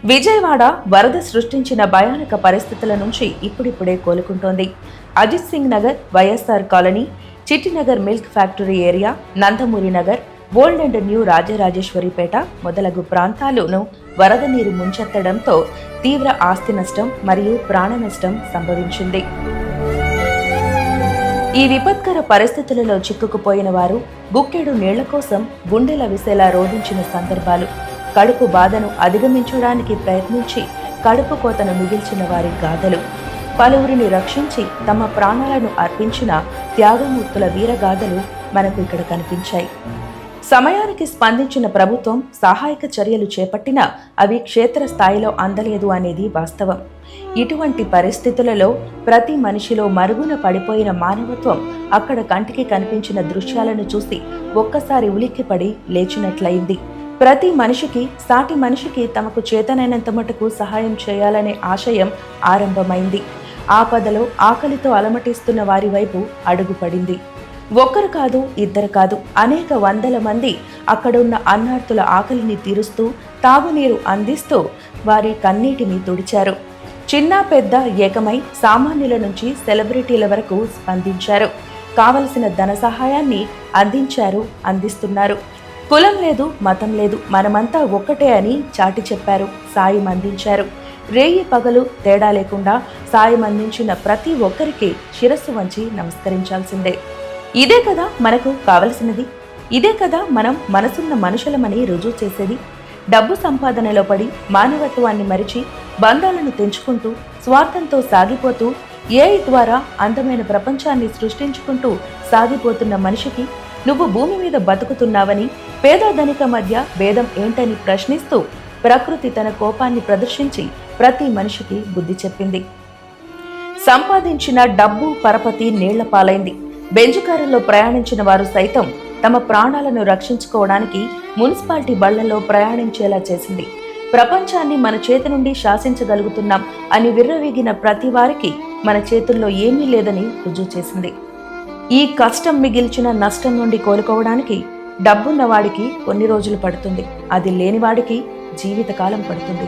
విజయవాడ వరద సృష్టించిన భయానక పరిస్థితుల నుంచి ఇప్పుడిప్పుడే కోలుకుంటోంది. Ajit Singh Nagar, YSR colony, Chittinagar milk factory area, Nandamuri Nagar, old and new Rajarajeswaripeta మొదలగు ప్రాంతాలను వరద నీరు ముంచెత్తడంతో తీవ్ర ఆస్తి నష్టం మరియు ప్రాణ నష్టం సంభవించింది. ఈ విపత్కర పరిస్థితులలో చిక్కుకుపోయిన వారు గుక్కెడు నీళ్ల కోసం గుండెల విసేలా రోధించిన సందర్భాలు, కడుపు బాధను అధిగమించడానికి ప్రయత్నించి కడుపు కోతను మిగిల్చిన వారి గాథలు, పలువురిని రక్షించి తమ ప్రాణాలను అర్పించిన త్యాగమూర్తుల వీరగాథలు మనకు ఇక్కడ కనిపించాయి. సమయానికి స్పందించిన ప్రభుత్వం సహాయక చర్యలు చేపట్టినా అవి క్షేత్రస్థాయిలో అందలేదు అనేది వాస్తవం. ఇటువంటి పరిస్థితులలో ప్రతి మనిషిలో మరుగున పడిపోయిన మానవత్వం అక్కడ కంటికి కనిపించిన దృశ్యాలను చూసి ఒక్కసారి ఉలిక్కిపడి లేచినట్లయింది. ప్రతి మనిషికి, సాటి మనిషికి తమకు చేతనైనంత మటుకు సహాయం చేయాలనే ఆశయం ఆరంభమైంది. ఆపదలో ఆకలితో అలమటిస్తున్న వారి వైపు అడుగుపడింది. ఒక్కరు కాదు, ఇద్దరు కాదు, అనేక వందల మంది అక్కడున్న అన్నార్తుల ఆకలిని తీరుస్తూ తాగునీరు అందిస్తూ వారి కన్నీటిని తుడిచారు. చిన్న పెద్ద ఏకమై సామాన్యుల నుంచి సెలబ్రిటీల వరకు స్పందించారు. కావలసిన ధన సహాయాన్ని అందిస్తున్నారు. కులం లేదు, మతం లేదు, మనమంతా ఒక్కటే అని చాటి చెప్పారు, సాయం అందించారు. రేయి పగలు తేడా లేకుండా సాయం అందించిన ప్రతి ఒక్కరికి శిరస్సు వంచి నమస్కరించాల్సిందే. ఇదే కదా మనకు కావలసినది. ఇదే కదా మనం మనసున్న మనుషులమని రుజువు చేసేది. డబ్బు సంపాదనలో పడి మానవత్వాన్ని మరిచి బంధాలను తెంచుకుంటూ స్వార్థంతో సాగిపోతూ ఏఐ ద్వారా అందమైన ప్రపంచాన్ని సృష్టించుకుంటూ సాగిపోతున్న మనిషికి నువ్వు భూమి మీద బతుకుతున్నావని, పేద ధనిక మధ్య భేదం ఏంటని ప్రశ్నిస్తూ ప్రకృతి తన కోపాన్ని ప్రదర్శించి ప్రతి మనిషికి బుద్ధి చెప్పింది. సంపాదించిన డబ్బు పరపతి నీళ్ల పాలైంది. బెంజ్ కారులో ప్రయాణించిన వారు సైతం తమ ప్రాణాలను రక్షించుకోవడానికి మున్సిపాలిటీ బళ్లలో ప్రయాణించేలా చేసింది. ప్రపంచాన్ని మన చేతి నుండి శాసించగలుగుతున్నాం అని విర్రవీగిన ప్రతి వారికి మన చేతుల్లో ఏమీ లేదని రుజువు చేసింది. ఈ కష్టం మిగిల్చిన నష్టం నుండి కోలుకోవడానికి డబ్బున్న వాడికి కొన్ని రోజులు పడుతుంది, అది లేనివాడికి జీవితకాలం పడుతుంది.